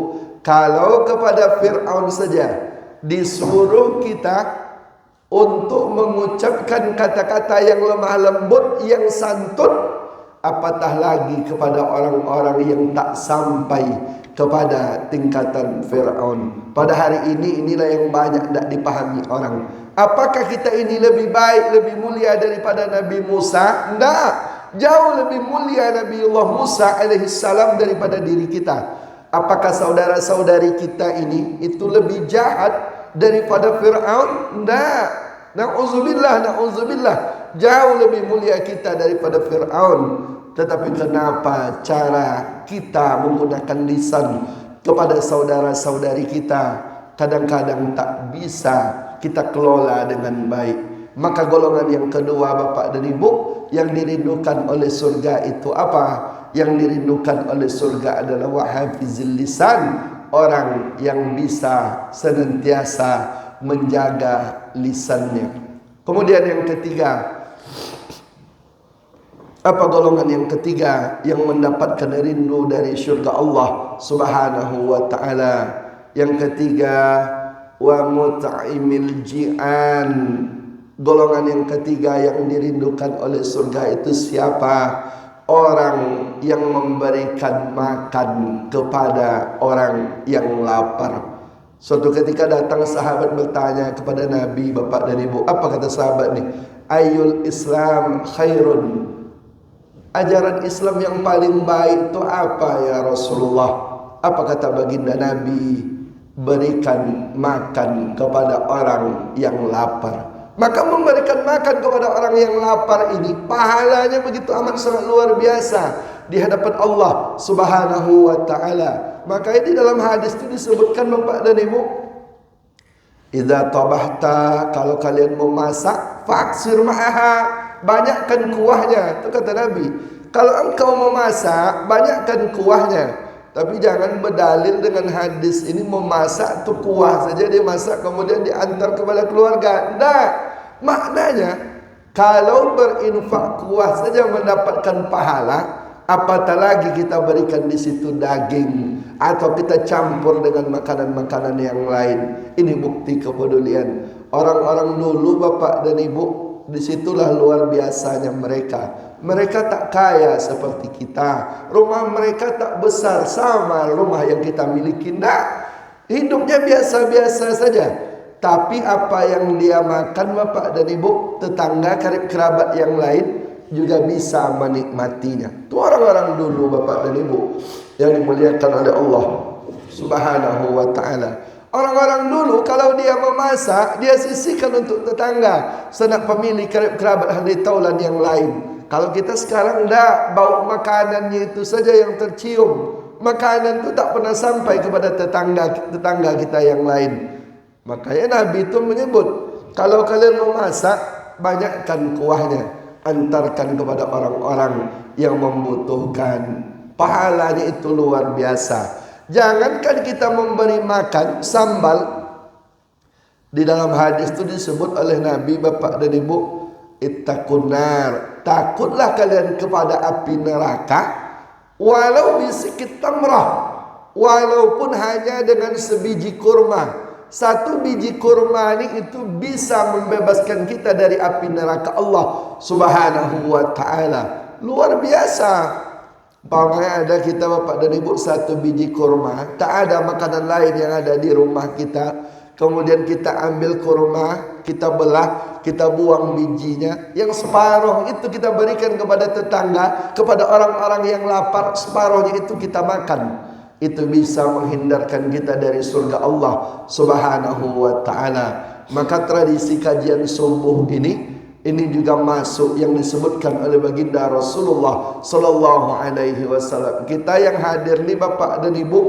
kalau kepada Fir'aun saja disuruh kita untuk mengucapkan kata-kata yang lemah lembut, yang santun, apatah lagi kepada orang-orang yang tak sampai kepada tingkatan Fir'aun. Pada hari ini, inilah yang banyak tak dipahami orang. Apakah kita ini lebih baik, lebih mulia daripada Nabi Musa? Tidak. Jauh lebih mulia Nabiullah Musa alaihissalam daripada diri kita. Apakah saudara-saudari kita ini itu lebih jahat daripada Fir'aun? Tidak. Na'udzubillah, na'udzubillah. jauh lebih mulia kita daripada Fir'aun. Tetapi kenapa cara kita menggunakan lisan kepada saudara-saudari kita kadang-kadang tak bisa kita kelola dengan baik. Maka golongan yang kedua Bapak dan Ibu, yang dirindukan oleh surga itu apa? Yang dirindukan oleh surga adalah wahafizil lisan, orang yang bisa senantiasa menjaga lisannya. Kemudian yang ketiga, apa golongan yang ketiga yang mendapatkan rindu dari surga Allah Subhanahu wa taala? Yang ketiga, wa mut'imil ji'an. Golongan yang ketiga yang dirindukan oleh surga itu siapa? Orang yang memberikan makan kepada orang yang lapar. Suatu ketika datang sahabat bertanya kepada Nabi, Bapak dan Ibu, apa kata sahabat nih? Ayyul Islam khairun. Ajaran Islam yang paling baik itu apa ya Rasulullah? Apa kata baginda Nabi? Berikan makan kepada orang yang lapar. Maka memberikan makan kepada orang yang lapar ini pahalanya begitu amat sangat luar biasa di hadapan Allah Subhanahu wa taala. Maka ini dalam hadis itu disebutkan Bapak dan Ibu, idza tabahta, kalau kalian memasak, faksir ma'aha, banyakkan kuahnya. Itu kata Nabi, kalau engkau memasak, banyakkan kuahnya. Tapi jangan berdalil dengan hadis ini memasak tu kuah saja dia masak kemudian diantar kepada keluarga. Tidak. Maknanya kalau berinfak kuah saja mendapatkan pahala, apatah lagi kita berikan di situ daging atau kita campur dengan makanan-makanan yang lain. Ini bukti kepedulian orang-orang dulu Bapak dan Ibu. Disitulah luar biasanya mereka. Mereka tak kaya seperti kita. Rumah mereka tak besar sama rumah yang kita miliki. Tidak. Hidupnya biasa-biasa saja. Tapi apa yang dia makan Bapak dan Ibu, tetangga karib kerabat yang lain juga bisa menikmatinya. Itu orang-orang dulu Bapak dan Ibu yang dimuliakan oleh Allah Subhanahu wa ta'ala. Orang-orang dulu kalau dia memasak, dia sisihkan untuk tetangga, sanak pemilik karib kerabat ahli taulan yang lain. Kalau kita sekarang tidak, bau makanannya itu saja yang tercium. Makanan itu tak pernah sampai kepada tetangga kita yang lain. Makanya Nabi itu menyebut, kalau kalian memasak, banyakkan kuahnya, antarkan kepada orang-orang yang membutuhkan. Pahalanya itu luar biasa. Jangankan kita memberi makan sambal. Di dalam hadis itu disebut oleh Nabi, Bapak dan Ibu, ittaqun nar, takutlah kalian kepada api neraka, walau bisikit tamrah, walaupun hanya dengan sebiji kurma. Satu biji kurma ini itu bisa membebaskan kita dari api neraka Allah Subhanahu wa ta'ala. Luar biasa. Pamannya ada kita Bapak dan Ibu satu biji kurma, tak ada makanan lain yang ada di rumah kita. Kemudian kita ambil kurma, kita belah, kita buang bijinya. Yang separuh itu kita berikan kepada tetangga, kepada orang-orang yang lapar. Separuhnya itu kita makan. Itu bisa menghindarkan kita dari surga Allah Subhanahu wa ta'ala. Maka tradisi kajian subuh ini juga masuk yang disebutkan oleh baginda Rasulullah sallallahu alaihi wasallam. Kita yang hadir nih Bapak dan Ibu,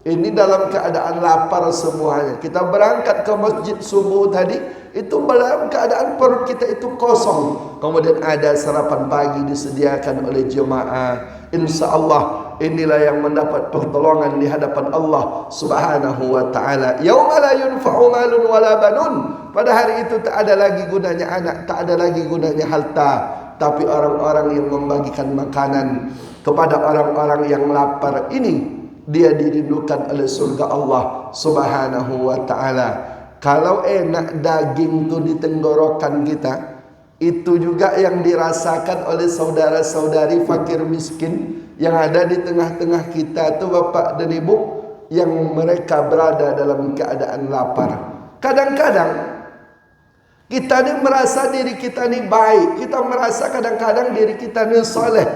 ini dalam keadaan lapar semuanya. Kita berangkat ke masjid subuh tadi, itu dalam keadaan perut kita itu kosong. Kemudian ada sarapan pagi disediakan oleh jemaah. Insya Allah inilah yang mendapat pertolongan di hadapan Allah Subhanahu wa ta'ala. Yauma la yunfa'u malun wala banun. Pada hari itu tak ada lagi gunanya anak, tak ada lagi gunanya harta, tapi orang-orang yang membagikan makanan kepada orang-orang yang lapar ini, dia dirindukan oleh surga Allah Subhanahu wa ta'ala. Kalau enak daging itu di tenggorokan kita, itu juga yang dirasakan oleh saudara-saudari fakir miskin yang ada di tengah-tengah kita itu Bapak dan Ibu, yang mereka berada dalam keadaan lapar. Kadang-kadang kita ni merasa diri kita ni baik, kita merasa kadang-kadang diri kita ni soleh,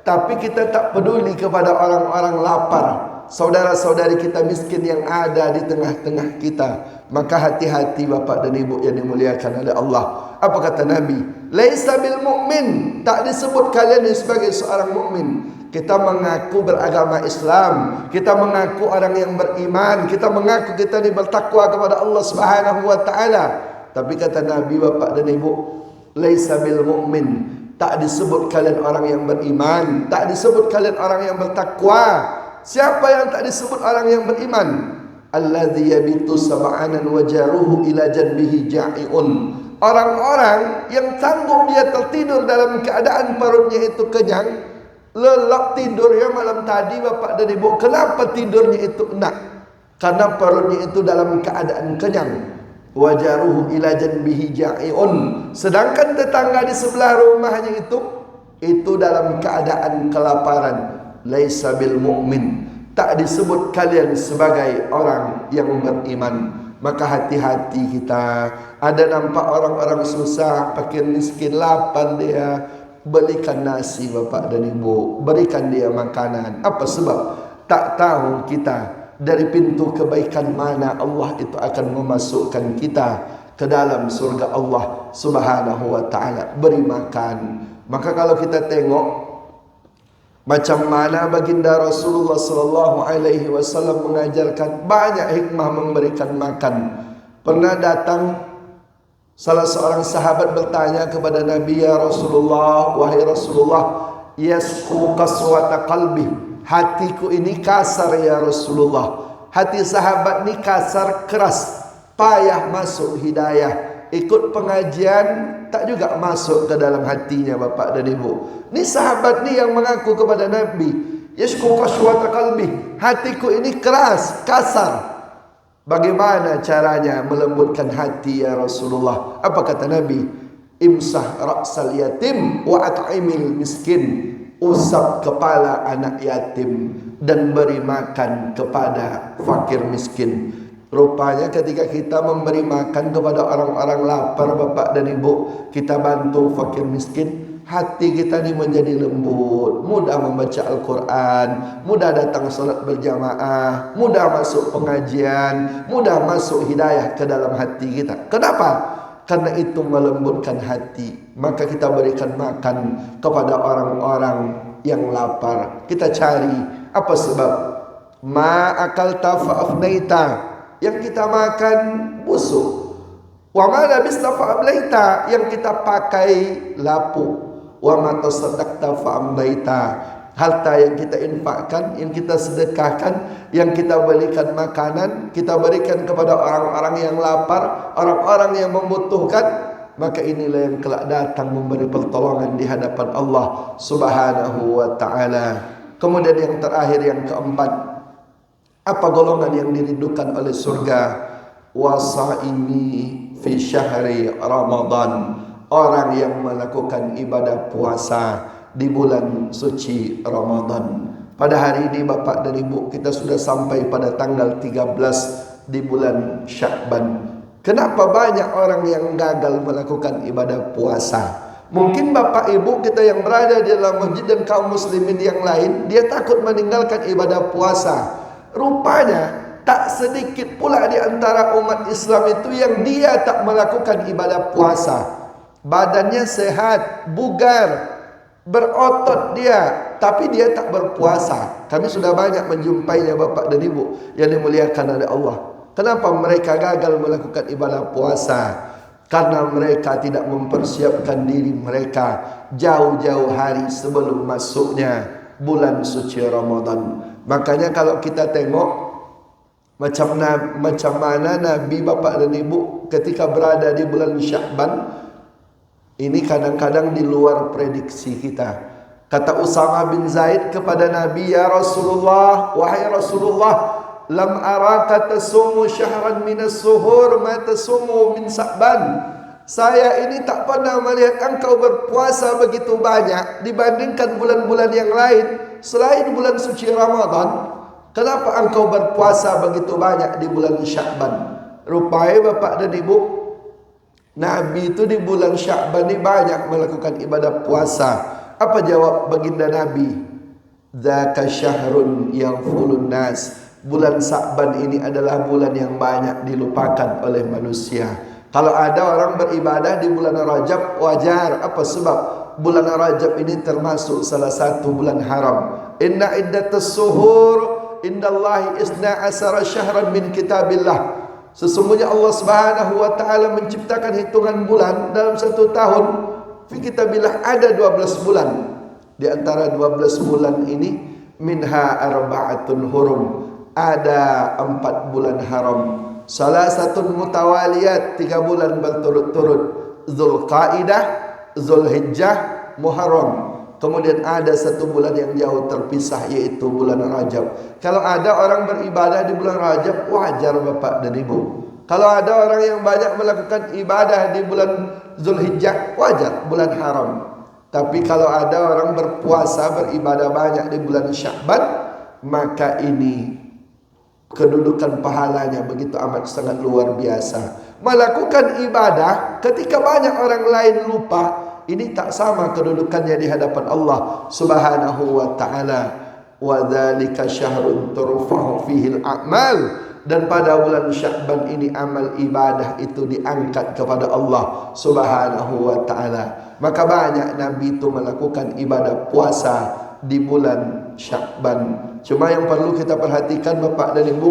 tapi kita tak peduli kepada orang-orang lapar, saudara-saudari kita miskin yang ada di tengah-tengah kita. Maka hati-hati bapak dan ibu yang dimuliakan oleh Allah. Apa kata Nabi? Laisa bil mu'min, tak disebut kalian ini sebagai seorang mukmin. Kita mengaku beragama Islam, kita mengaku orang yang beriman, kita mengaku kita ini bertakwa kepada Allah Subhanahu wa taala. Tapi kata Nabi bapak dan ibu, laisa bil mu'min, tak disebut kalian orang yang beriman, tak disebut kalian orang yang bertakwa. Siapa yang tak disebut orang yang beriman? Alladzi yabitu sab'anan wa jaruhu ila janbihi ja'iun. Orang-orang yang tangguh dia tertidur dalam keadaan perutnya itu kenyang. Lelap tidurnya malam tadi bapak dan ibu. Kenapa tidurnya itu enak? Karena perutnya itu dalam keadaan kenyang. Wajaruhu ila janbihi ja'iun. Sedangkan tetangga di sebelah rumahnya itu dalam keadaan kelaparan. Laisa bil mu'min, tak disebut kalian sebagai orang yang beriman. Maka hati-hati kita. Ada nampak orang-orang susah, fakir miskin, lapar dia, belikan nasi bapak dan ibu, berikan dia makanan. Apa sebab? Tak tahu kita dari pintu kebaikan mana Allah itu akan memasukkan kita ke dalam surga Allah Subhanahu wa taala. Beri makan. Maka kalau kita tengok macam mana baginda Rasulullah sallallahu alaihi wasallam mengajarkan, banyak hikmah memberikan makan. Pernah datang salah seorang sahabat bertanya kepada Nabi, ya Rasulullah, wahai Rasulullah, yasku qaswata qalbi, hatiku ini kasar ya Rasulullah. Hati sahabat ini kasar, keras, payah masuk hidayah. Ikut pengajian tak juga masuk ke dalam hatinya bapak dan ibu. Ni sahabat ni yang mengaku kepada Nabi, yasku qaswata qalbi, hatiku ini keras, kasar. Bagaimana caranya melembutkan hati ya Rasulullah? Apa kata Nabi? Imsah ra'sal yatim wa at'imil miskin. Usap kepala anak yatim dan beri makan kepada fakir miskin. Rupanya ketika kita memberi makan kepada orang-orang lapar bapak dan ibu, kita bantu fakir miskin, hati kita ini menjadi lembut, mudah membaca Al-Quran, mudah datang salat berjamaah, mudah masuk pengajian, mudah masuk hidayah ke dalam hati kita. Kenapa? Karena itu melembutkan hati. Maka kita berikan makan kepada orang-orang yang lapar. Kita cari apa sebab? Ma akalta fa'afnaita, yang kita makan busuk. Wa ma labista fa'ablaita, yang kita pakai lapuk. Wa ma tasaddaqta fa'amdaita, harta yang kita infakkan, yang kita sedekahkan, yang kita berikan makanan, kita berikan kepada orang-orang yang lapar, orang-orang yang membutuhkan, maka inilah yang kelak datang memberi pertolongan di hadapan Allah Subhanahu wa taala. Kemudian yang terakhir, yang keempat, apa golongan yang dirindukan oleh surga? Wasaimi fi syahri Ramadan, orang yang melakukan ibadah puasa di bulan suci Ramadan. Pada hari ini bapak dan ibu, kita sudah sampai pada tanggal 13 di bulan Sya'ban. Kenapa banyak orang yang gagal melakukan ibadah puasa? Mungkin bapak ibu kita yang berada di dalam masjid dan kaum muslimin yang lain, dia takut meninggalkan ibadah puasa. Rupanya tak sedikit pula di antara umat Islam itu yang dia tak melakukan ibadah puasa. Badannya sehat, bugar, berotot dia, tapi dia tak berpuasa. Kami sudah banyak menjumpainya bapak dan ibu yang dimuliakan oleh Allah. Kenapa mereka gagal melakukan ibadah puasa? Karena mereka tidak mempersiapkan diri mereka jauh-jauh hari sebelum masuknya bulan suci Ramadan. Makanya kalau kita tengok macam mana Nabi bapak dan ibu ketika berada di bulan Sya'ban, ini kadang-kadang di luar prediksi kita. Kata Usama bin Zaid kepada Nabi, ya Rasulullah, wahai Rasulullah, lam araka tasumu syahran minas suhur ma tasumu min Sya'ban. Saya ini tak pernah melihat engkau berpuasa begitu banyak dibandingkan bulan-bulan yang lain selain bulan suci Ramadan. Kenapa engkau berpuasa begitu banyak di bulan Sya'ban? Rupanya bapak dan ibu, Nabi itu di bulan Sya'ban ini banyak melakukan ibadah puasa. Apa jawab baginda Nabi? Dzaka syahrun yaghfulun nas bulan Sa'ban ini adalah bulan yang banyak dilupakan oleh manusia. Kalau ada orang beribadah di bulan Rajab, wajar. Apa sebab? Bulan Rajab ini termasuk salah satu bulan haram. Inna iddatas suhur indallahi isna asara syahran min kitabillah. Sesungguhnya Allah Subhanahu wa taala menciptakan hitungan bulan dalam satu tahun. Fi kitabillah ada 12 bulan. Di antara 12 bulan ini minha arba'atun hurum. Ada 4 bulan haram. Salah satu mutawaliyat, 3 bulan berturut-turut. Zulqaidah, Zulhijjah, Muharram. Kemudian ada 1 bulan yang jauh terpisah, yaitu bulan Rajab. Kalau ada orang beribadah di bulan Rajab, wajar Bapak dan Ibu. Kalau ada orang yang banyak melakukan ibadah di bulan Zulhijjah, wajar, bulan haram. Tapi kalau ada orang berpuasa, beribadah banyak di bulan Sya'ban, maka ini kedudukan pahalanya begitu amat sangat luar biasa. Melakukan ibadah ketika banyak orang lain lupa, ini tak sama kedudukannya di hadapan Allah Subhanahu wa taala. Wa dzalika syahrun turfa'u fihi al-a'mal. Dan pada bulan Sya'ban ini amal ibadah itu diangkat kepada Allah Subhanahu wa taala. Maka banyak Nabi itu melakukan ibadah puasa di bulan Sya'ban. Cuma yang perlu kita perhatikan Bapak dan Ibu,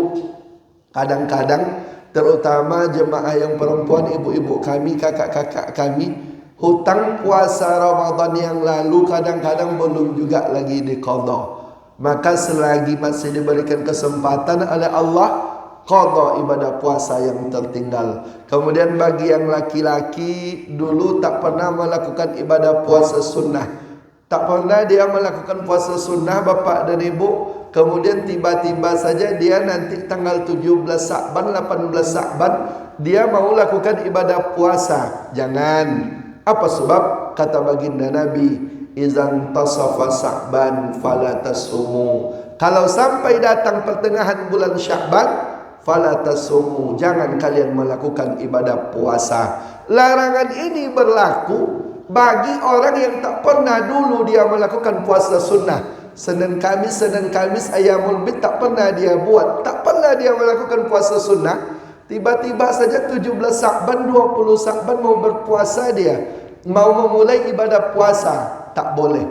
kadang-kadang terutama jemaah yang perempuan, ibu-ibu kami, kakak-kakak kami, hutang puasa Ramadan yang lalu kadang-kadang belum juga lagi diqadha. Maka selagi masih diberikan kesempatan oleh Allah, qadha ibadah puasa yang tertinggal. Kemudian bagi yang laki-laki dulu tak pernah melakukan ibadah puasa sunnah, tak pernah dia melakukan puasa sunnah Bapak dan Ibu. Kemudian tiba-tiba saja dia nanti tanggal 17 Sa'ban, 18 Sa'ban dia mau lakukan ibadah puasa. Jangan. Apa sebab? Kata baginda Nabi, izan tasafa Sa'ban fala tasumu. Kalau sampai datang pertengahan bulan Sya'ban, fala tasumu, jangan kalian melakukan ibadah puasa. Larangan ini berlaku bagi orang yang tak pernah dulu dia melakukan puasa sunnah. Senin Kamis, Ayyamul Bid tak pernah dia buat, tak pernah dia melakukan puasa sunnah. Tiba-tiba saja 17 Sa'ban, 20 Sa'ban mau berpuasa dia, mau memulai ibadah puasa, tak boleh.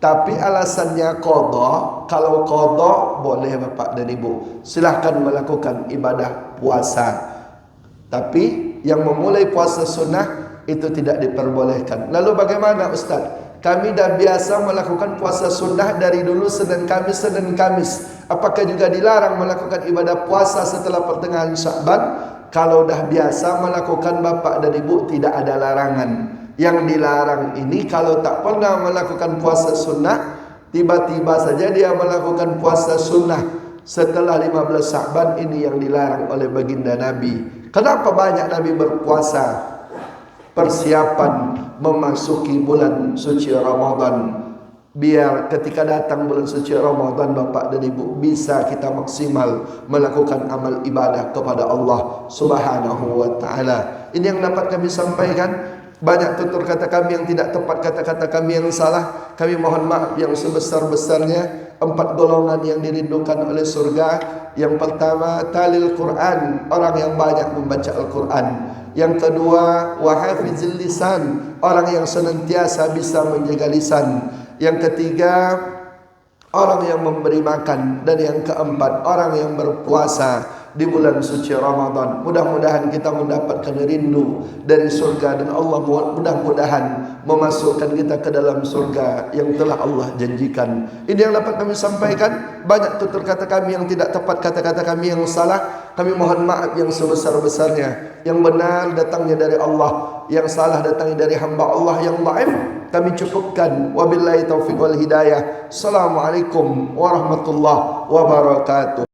Tapi alasannya qadha. Kalau qadha boleh Bapak dan Ibu, silahkan melakukan ibadah puasa. Tapi yang memulai puasa sunnah itu tidak diperbolehkan. Lalu bagaimana Ustaz? Kami dah biasa melakukan puasa sunnah dari dulu Senin Kamis. Apakah juga dilarang melakukan ibadah puasa setelah pertengahan Sya'ban? Kalau dah biasa melakukan Bapak dan Ibu, tidak ada larangan. Yang dilarang ini kalau tak pernah melakukan puasa sunnah, tiba-tiba saja dia melakukan puasa sunnah setelah 15 Sya'ban, ini yang dilarang oleh baginda Nabi. Kenapa banyak Nabi berpuasa? Persiapan memasuki bulan suci Ramadan, biar ketika datang bulan suci Ramadan Bapak dan Ibu bisa kita maksimal melakukan amal ibadah kepada Allah Subhanahu wa taala. Ini yang dapat kami sampaikan. Banyak tutur kata kami yang tidak tepat, kata-kata kami yang salah, kami mohon maaf yang sebesar-besarnya. 4 golongan yang dirindukan oleh surga. Yang pertama, talil Quran, orang yang banyak membaca Al-Quran. Yang kedua, wahafizil lisan, orang yang senantiasa bisa menjaga lisan. Yang ketiga, orang yang memberi makan. Dan yang keempat, orang yang berpuasa di bulan suci Ramadan. Mudah-mudahan kita mendapatkan rindu dari surga, dan Allah mudah-mudahan memasukkan kita ke dalam surga yang telah Allah janjikan. Ini yang dapat kami sampaikan. Banyak tutur kata kami yang tidak tepat, kata-kata kami yang salah, kami mohon maaf yang sebesar-besarnya. Yang benar datangnya dari Allah, yang salah datangnya dari hamba Allah yang dhaif, kami cukupkan. Wabillahi taufiq wal hidayah. Assalamualaikum warahmatullahi wabarakatuh.